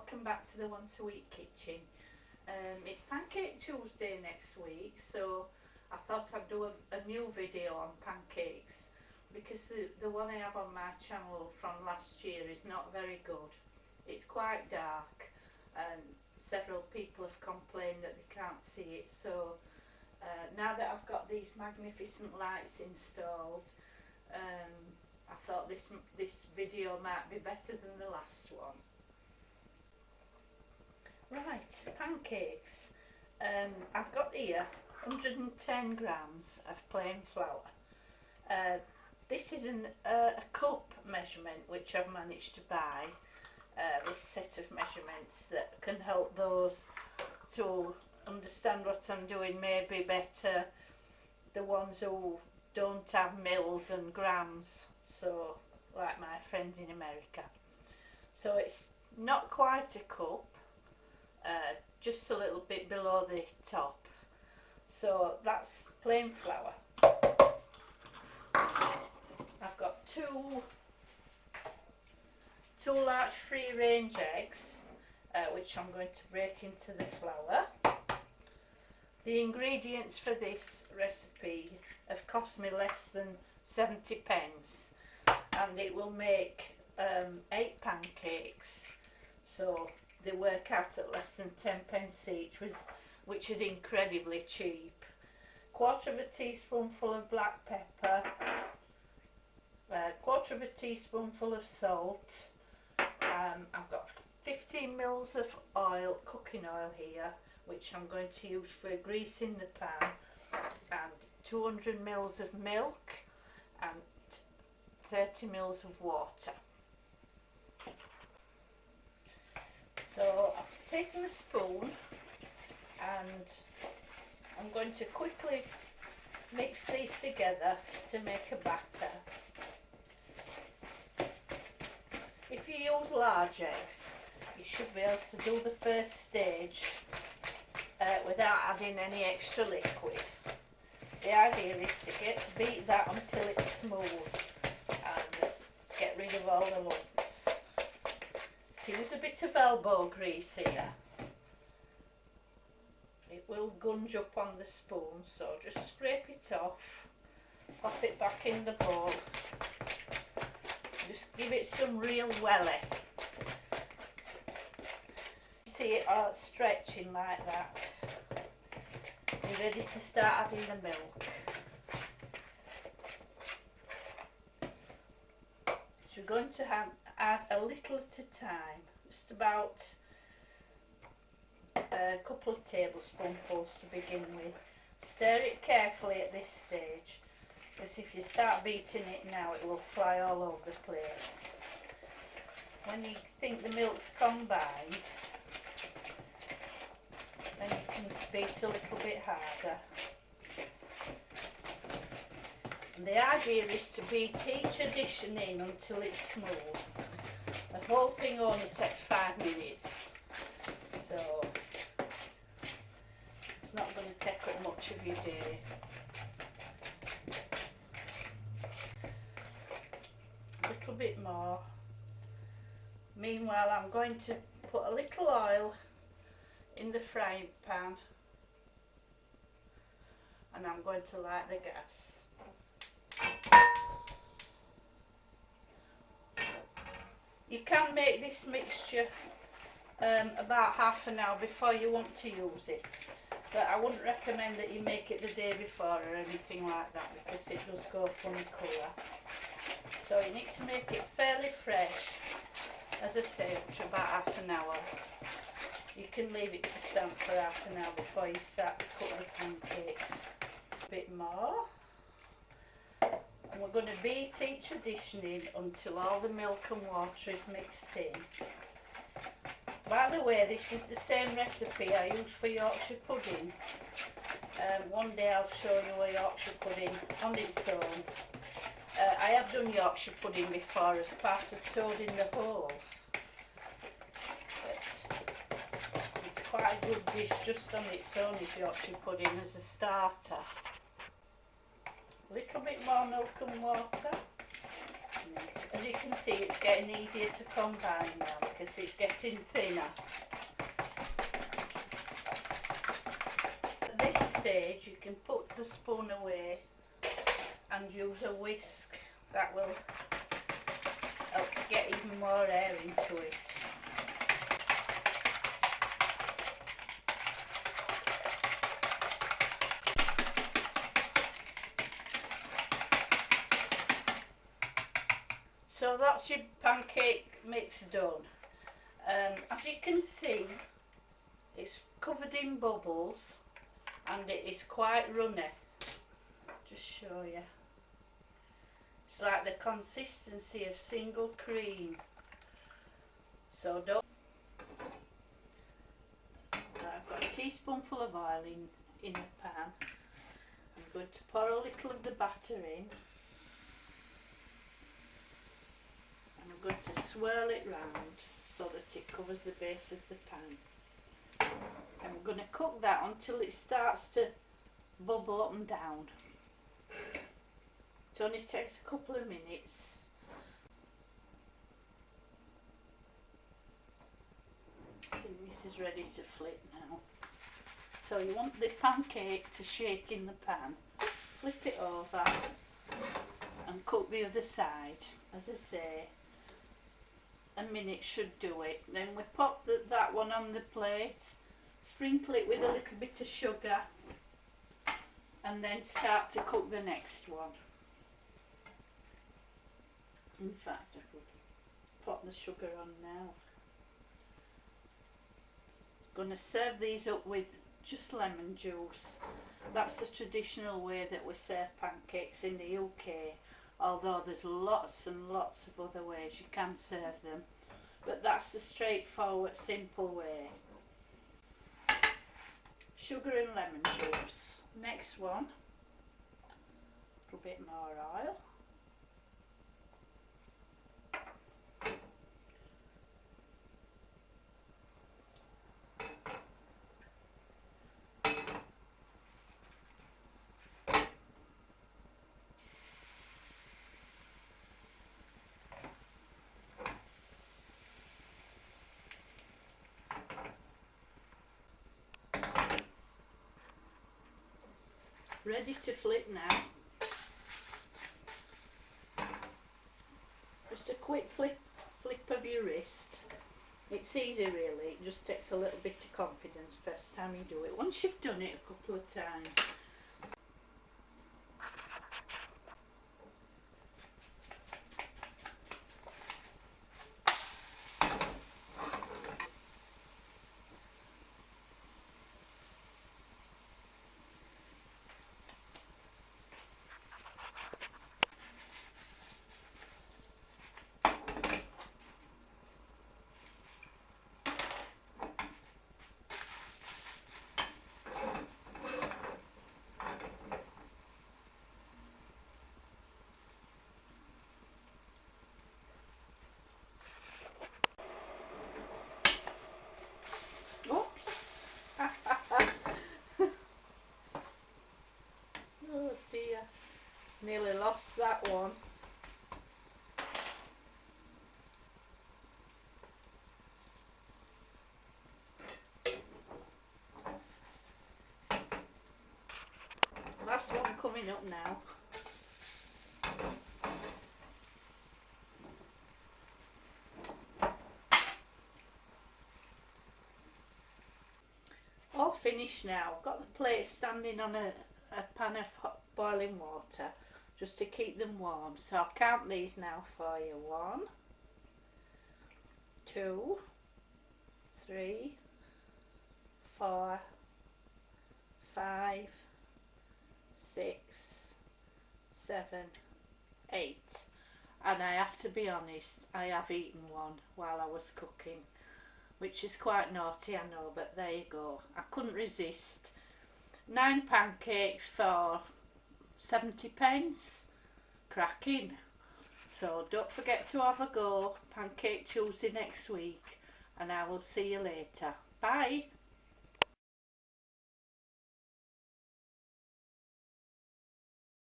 welcome back to the Once a Week kitchen. It's Pancake Tuesday next week, so I thought I'd do a new video on pancakes because the one I have on my channel from last year is not very good. It's quite dark and several people have complained that they can't see it, so now that I've got these magnificent lights installed, I thought this video might be better than the last one. Right, pancakes. I've got here 110 grams of plain flour. This is a cup measurement which I've managed to buy. This set of measurements that can help those to understand what I'm doing maybe better, the ones who don't have mils and grams, so like my friends in America. So it's not quite a cup, just a little bit below the top. So that's plain flour. I've got two large free range eggs, which I'm going to break into the flour. The ingredients for this recipe have cost me less than 70 pence, and it will make 8 pancakes, so they work out at less than 10 pence each, which is incredibly cheap. 1/4 teaspoonful of black pepper, 1/4 teaspoonful of salt. I've got 15 mils of oil, cooking oil here, which I'm going to use for greasing the pan, and 200 mils of milk and 30 mils of water. So I've taken a spoon and I'm going to quickly mix these together to make a batter. If you use large eggs, you should be able to do the first stage without adding any extra liquid. The idea is to beat that until it's smooth and get rid of all the lumps. To use a bit of elbow grease here. It will gunge up on the spoon, so just scrape it off, pop it back in the bowl. Just give it some real welly. See it all stretching like that. You're ready to start adding the milk. So we're going to add a little at a time, just about a couple of tablespoonfuls to begin with. Stir it carefully at this stage, because if you start beating it now it will fly all over the place. When you think the milk's combined, then you can beat a little bit harder. And the idea is to beat each addition in until it's smooth. The whole thing only takes 5 minutes, so it's not going to take up much of your day. A little bit more. Meanwhile, I'm going to put a little oil in the frying pan and I'm going to light the gas. You can make this mixture about half an hour before you want to use it, but I wouldn't recommend that you make it the day before or anything like that, because it does go funny colour. So you need to make it fairly fresh, as I say, for about half an hour. You can leave it to stand for half an hour before you start to cook the pancakes. A bit more. And we're going to beat each addition in until all the milk and water is mixed in. By the way, this is the same recipe I use for Yorkshire pudding. One day I'll show you a Yorkshire pudding on its own. I have done Yorkshire pudding before as part of Toad in the Hole. It's quite a good dish just on its own, is Yorkshire pudding, as a starter. A little bit more milk and water. As you can see, it's getting easier to combine now because it's getting thinner. At this stage you can put the spoon away and use a whisk. That will help to get even more air into it. So that's your pancake mix done. As you can see, it's covered in bubbles and it is quite runny. Just show you. It's like the consistency of single cream. So don't. I've got a teaspoonful of oil in the pan. I'm going to pour a little of the batter in. I'm going to swirl it round so that it covers the base of the pan. And we're going to cook that until it starts to bubble up and down. It only takes a couple of minutes. I think this is ready to flip now. So you want the pancake to shake in the pan. Flip it over and cook the other side. As I say, a minute should do it. Then we pop that one on the plate, sprinkle it with a little bit of sugar, and then start to cook the next one. In fact, I could pop the sugar on now. Going to serve these up with just lemon juice. That's the traditional way that we serve pancakes in the UK. Although there's lots and lots of other ways you can serve them, but that's the straightforward, simple way. Sugar and lemon juice. Next one, a little bit more oil. Ready to flip now. Just a quick flip of your wrist. It's easy really, it just takes a little bit of confidence first time you do it. Once you've done it a couple of times, oh dear, nearly lost that one. Last one coming up now. All finished now. Got the plate standing on a pan of hot boiling water just to keep them warm. So I'll count these now for you. 1, 2, 3, 4, 5, 6, 7, 8. And I have to be honest, I have eaten one while I was cooking, which is quite naughty, I know, but there you go. I couldn't resist. 9 pancakes for 70p. Cracking. So don't forget to have a go. Pancake Tuesday next week, and I will see you later. Bye.